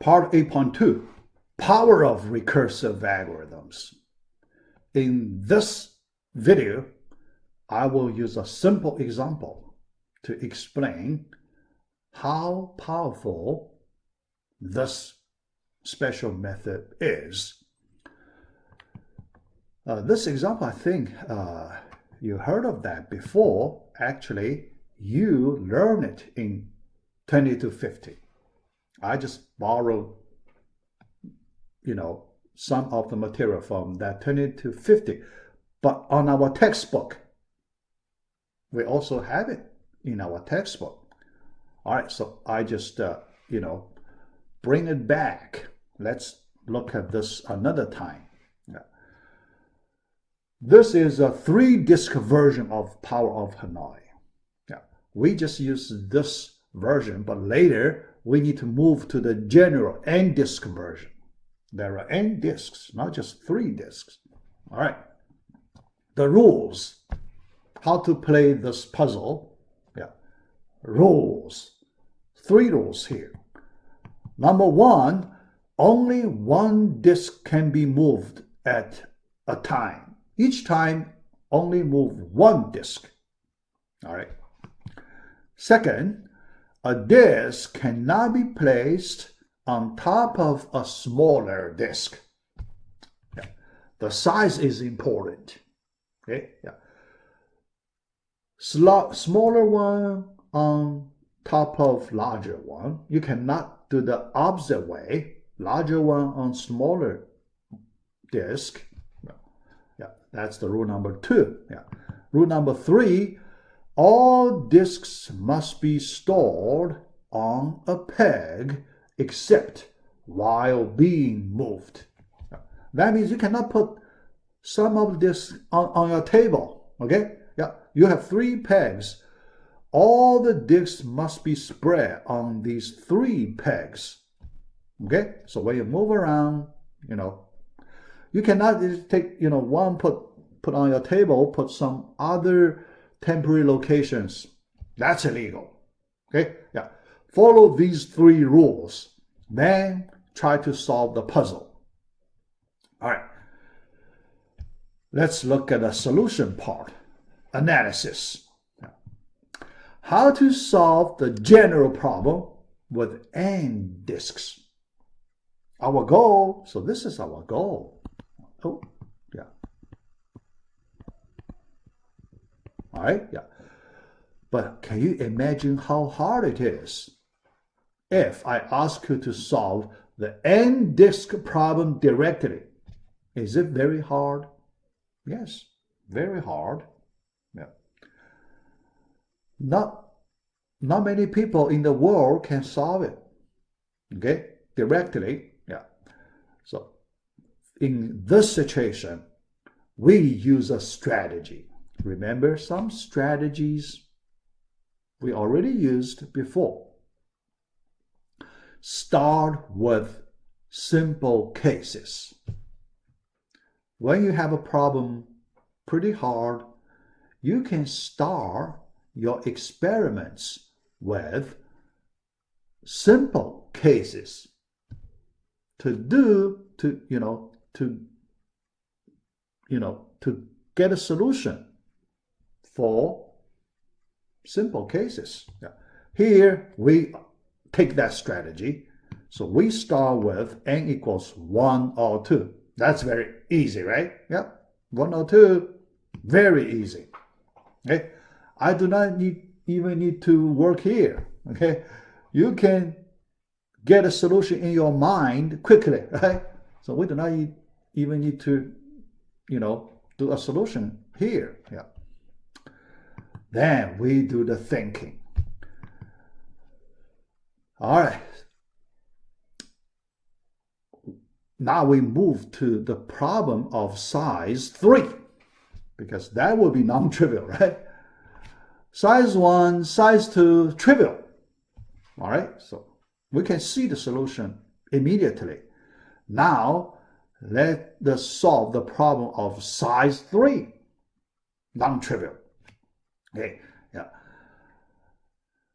Part 8.2, Power of Recursive Algorithms. In this video, I will use a simple example to explain how powerful this special method is. This example, I think you heard of that before. Actually, you learned it in 2250. I just borrowed, some of the material from that 2250. But on our textbook, we also have it in our textbook. All right, so I just, bring it back. Let's look at this another time. This is a 3-disk version of Power of Hanoi. We just use this version, but later we need to move to the general N-disk version. There are N disks, not just 3 disks. All right. The rules, how to play this puzzle. Rules, 3 rules here. Number 1, only 1 disk can be moved at a time. Each time, only move 1 disk. All right. Second, a disk cannot be placed on top of a smaller disk. The size is important. Okay. Smaller one on top of larger one. You cannot do the opposite way. Larger one on smaller disk. That's the rule number 2. Rule number 3, all disks must be stored on a peg except while being moved. That means you cannot put some of this on your table. Okay? You have 3 pegs. All the disks must be spread on these 3 pegs. Okay? So when you move around, you cannot just take, one put on your table, put some other temporary locations. That's illegal. Okay? Follow these 3 rules. Then try to solve the puzzle. All right. Let's look at the solution part. Analysis. How to solve the general problem with N disks. Our goal, so this is our goal. All right, But can you imagine how hard it is if I ask you to solve the N-disk problem directly? Is it very hard? Yes, very hard. Not many people in the world can solve it. Okay, directly. So in this situation, we use a strategy. Remember some strategies we already used before. Start with simple cases. When you have a problem pretty hard, you can start your experiments with simple cases to get a solution for simple cases. Here we take that strategy. So we start with N equals 1 or 2. That's very easy, right? 1 or 2, very easy. Okay, I do not even need to work here. Okay, you can get a solution in your mind quickly, right? So we do not even need to, do a solution here. Then we do the thinking. All right. Now we move to the problem of size 3, because that will be non-trivial, right? Size 1, size 2, trivial. All right, so we can see the solution immediately. Now, let us solve the problem of size 3, non-trivial. Okay,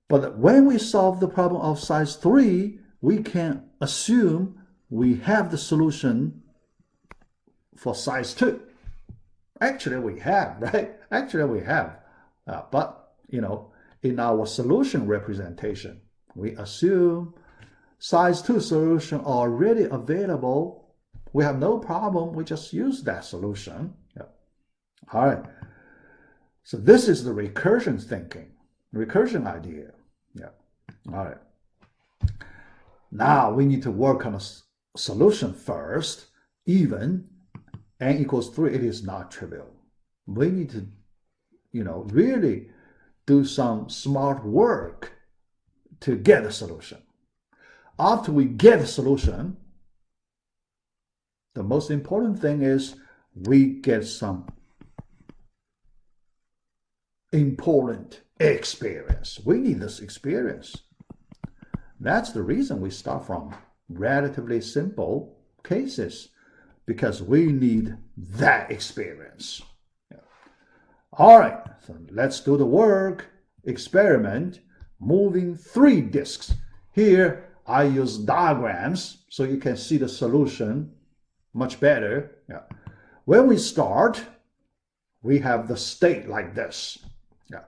But when we solve the problem of size 3, we can assume we have the solution for size 2. Actually, we have, right? Actually, we have. But, in our solution representation, we assume size 2 solution already available. We have no problem. We just use that solution. Yeah. All right. So this is the recursion thinking, recursion idea. Yeah. All right. Now we need to work on a solution first. Even n equals 3, it is not trivial. We need to, really do some smart work to get a solution. After we get a solution, the most important thing is we get some important experience. We need this experience. That's the reason we start from relatively simple cases, because we need that experience. Yeah. All right, so let's do the work. Experiment moving 3 disks. Here, I use diagrams so you can see the solution much better. Yeah. When we start, we have the state like this. Yeah.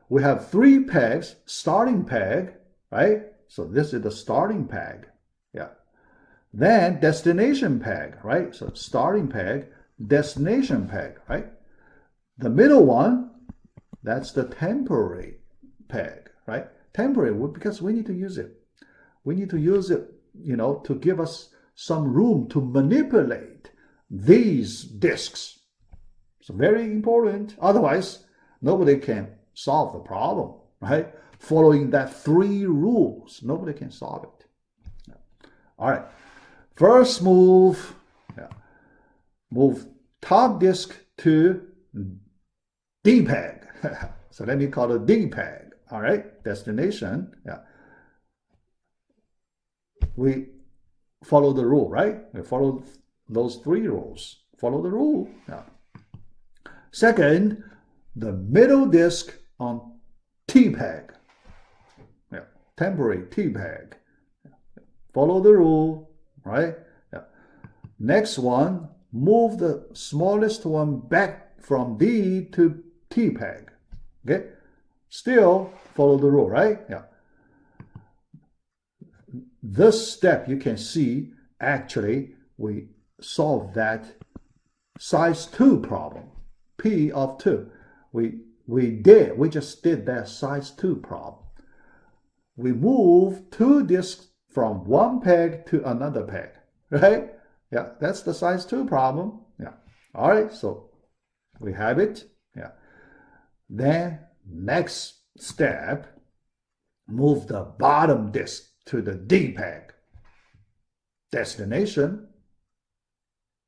We have 3 pegs, starting peg, right? So this is the starting peg. Yeah. Then destination peg, right? So starting peg, destination peg, right? The middle one, that's the temporary peg, right? Temporary, because we need to use it. We need to use it, to give us some room to manipulate these disks. So very important. Otherwise, nobody can solve the problem, right? Following that 3 rules, nobody can solve it. All right. First move, move top disk to D peg. So let me call it D peg. All right, destination. Yeah. We follow the rule, right? We follow those 3 rules. Follow the rule. Yeah. Second, the middle disk on T peg. Yeah. Temporary T peg. Follow the rule, right? Yeah. Next one, move the smallest one back from D to T peg. Okay? Still follow the rule, right? Yeah. This step, you can see, actually, we solve that size 2 problem, P of 2. We just did that size 2 problem. We move 2 disks from one peg to another peg, right? Yeah, that's the size 2 problem. Yeah. All right, so we have it. Yeah. Then next step, move the bottom disk to the D peg. Destination,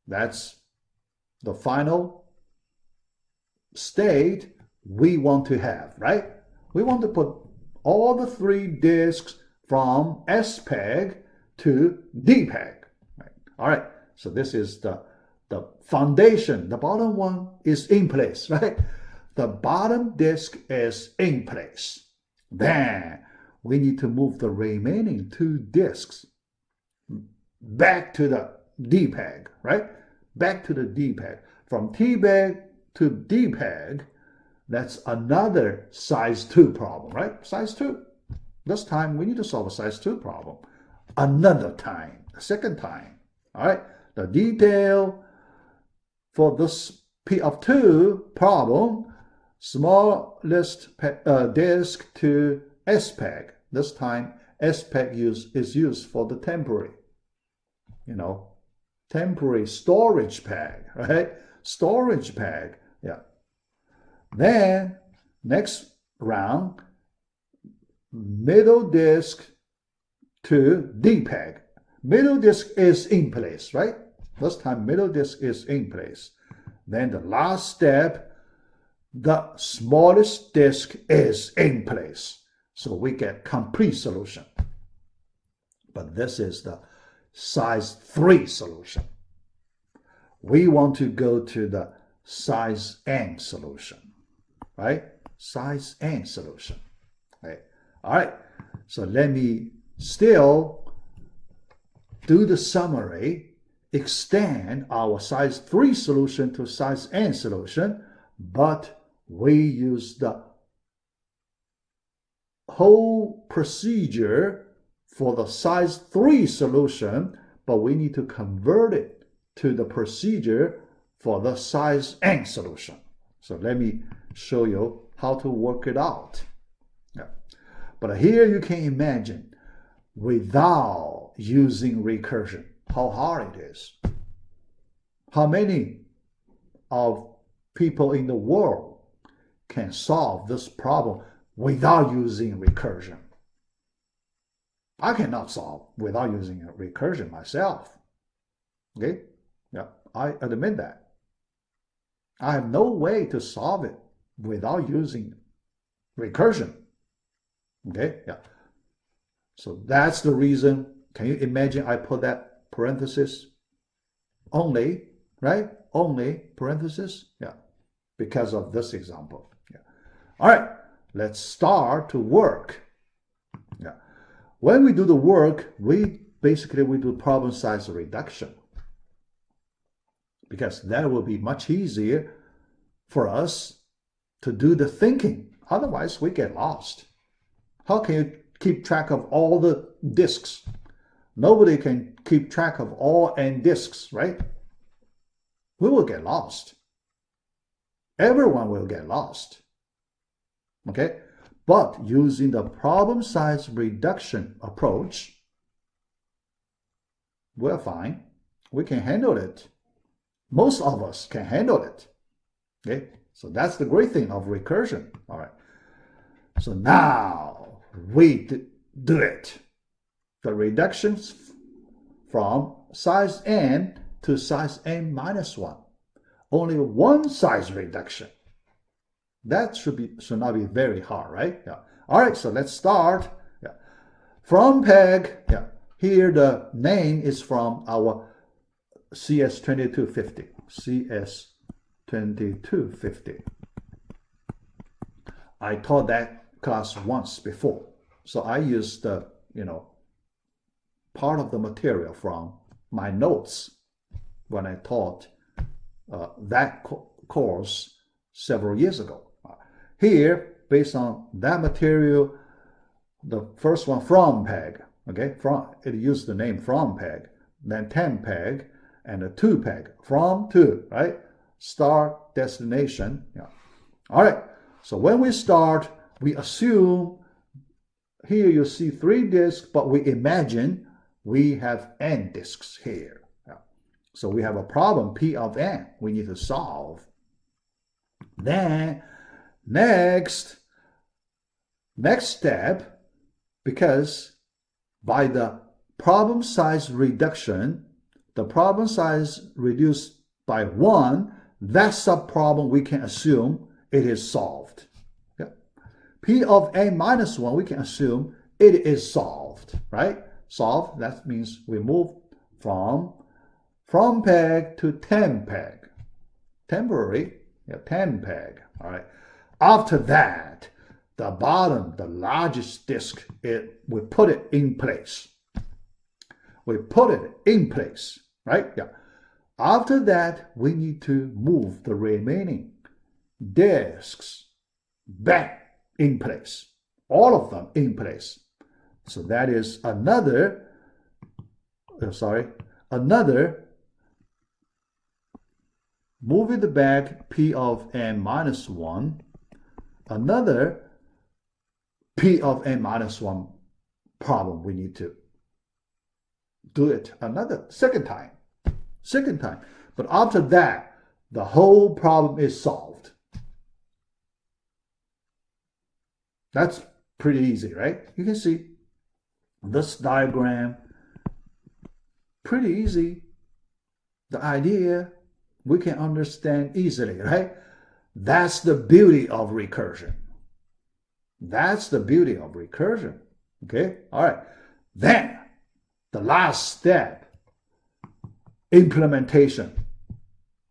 that's the final state we want to have, right? We want to put all the 3 disks from S peg to D peg. Right? All right, so this is the foundation. The bottom one is in place, right? The bottom disk is in place. Then we need to move the remaining 2 disks back to the D peg, right? Back to the D peg. From T peg to D peg, that's another size 2 problem, right? Size 2. This time we need to solve a size 2 problem. Another time, a second time. All right, the detail for this P of 2 problem, smallest disk to S peg. This time S peg is used for the temporary, temporary storage peg, right? Storage peg, yeah. Then next round, middle disk to D peg. Middle disk is in place, right? This time middle disk is in place. Then the last step, the smallest disk is in place. So we get complete solution. But this is the size 3 solution. We want to go to the size n solution, right? Size n solution, right? All right, so let me still do the summary, extend our size 3 solution to size n solution, but we use the whole procedure for the size 3 solution, but we need to convert it to the procedure for the size n solution. So let me show you how to work it out. Yeah. But here you can imagine, without using recursion, how hard it is. How many of people in the world can solve this problem without using recursion? I cannot solve without using a recursion myself. Okay? Yeah, I admit that. I have no way to solve it without using recursion. Okay? Yeah. So that's the reason. Can you imagine I put that parenthesis? Only, right? Only parenthesis? Yeah. Because of this example. Yeah. All right. Let's start to work. Yeah. When we do the work, we do problem size reduction, because that will be much easier for us to do the thinking. Otherwise, we get lost. How can you keep track of all the disks? Nobody can keep track of all n disks, right? We will get lost. Everyone will get lost. Okay? But using the problem size reduction approach, we're fine. We can handle it. Most of us can handle it. Okay? So that's the great thing of recursion. All right. So now we do it. The reductions from size n to size n minus 1. Only one size reduction. That should not be very hard, right? Yeah. All right, so let's start. Yeah. From peg, yeah. Here the name is from our CS2250. CS2250. I taught that class once before. So I used the, part of the material from my notes when I taught that course several years ago. Here, based on that material, the first one, from peg, okay, it used the name from peg, then 10 peg, and a 2 peg, from to, right? Start, destination. Yeah. All right, so when we start, we assume, here you see 3 disks, but we imagine we have n disks here. Yeah. So we have a problem, P of n, we need to solve. Then, next step, because by the problem size reduction, the problem size reduced by 1, that subproblem we can assume it is solved. Yeah. P of n minus 1, we can assume it is solved, right? Solved, that means we move from peg to 10 peg. Temporary, yeah, 10 peg, all right? After that, the bottom, the largest disk, we put it in place. We put it in place, right? Yeah. After that, we need to move the remaining disks back in place. All of them in place. So that is another moving the back P of n minus 1, another P of n minus 1 problem we need to do it another second time. But after that, the whole problem is solved. That's pretty easy, right? You can see this diagram, pretty easy. The idea we can understand easily, right? That's the beauty of recursion. That's the beauty of recursion. Okay? All right. Then, the last step, implementation,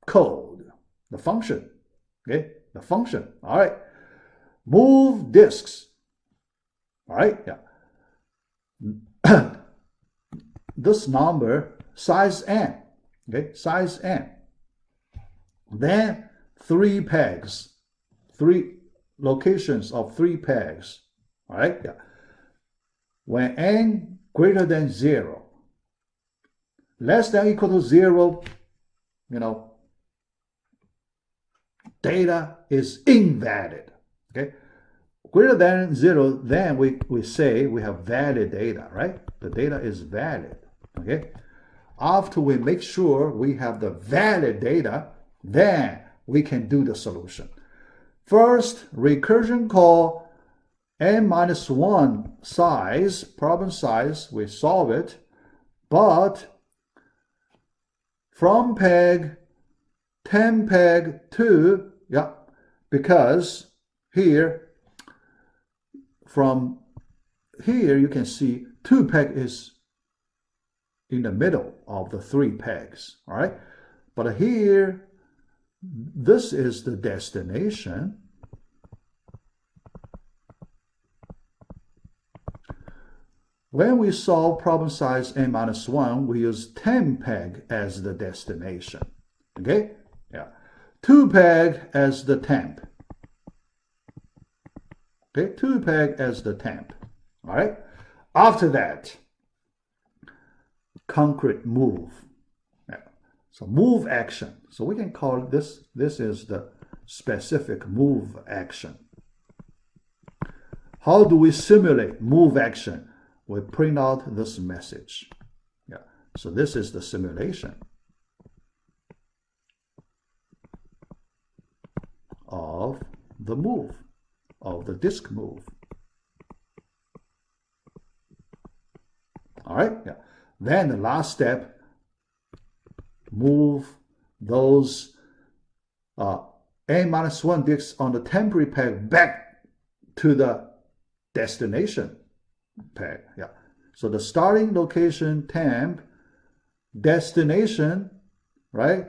code, the function. Okay? The function. All right. Move disks. All right? Yeah. this number size n, okay, size n. Then 3 pegs, 3 locations of 3 pegs, all right? Yeah. When n greater than 0, less than or equal to 0, data is invalid, okay? Greater than 0, then we say we have valid data, right? The data is valid, okay? After we make sure we have the valid data, then we can do the solution. First, recursion call n-1 size, problem size, we solve it, but from peg 10 peg to, yeah, because here, from here you can see 2 peg is in the middle of the 3 pegs, all right? But here, this is the destination. When we solve problem size n-1, we use 10 peg as the destination, okay? Yeah, 2 peg as the temp. Okay, 2 peg as the temp. All right. After that, concrete move. Yeah. So move action. So we can call this is the specific move action. How do we simulate move action? We print out this message. Yeah. So this is the simulation of the move, of the disk move. All right, yeah. Then the last step, move those n-1 disks on the temporary peg back to the destination peg. Yeah. So the starting location temp, destination, right?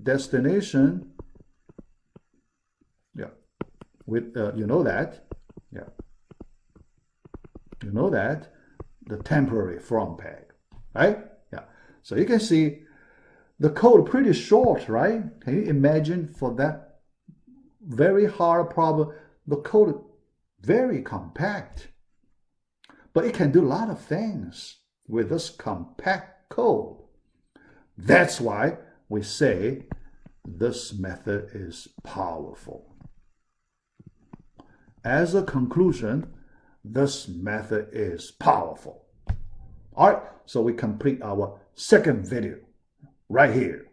Destination. Yeah. With you know that. Yeah. You know that. The temporary from peg, right? Yeah. So you can see the code pretty short, right? Can you imagine for that very hard problem, the code very compact, but it can do a lot of things with this compact code. That's why we say this method is powerful. As a conclusion, this method is powerful. All right, so we complete our second video right here.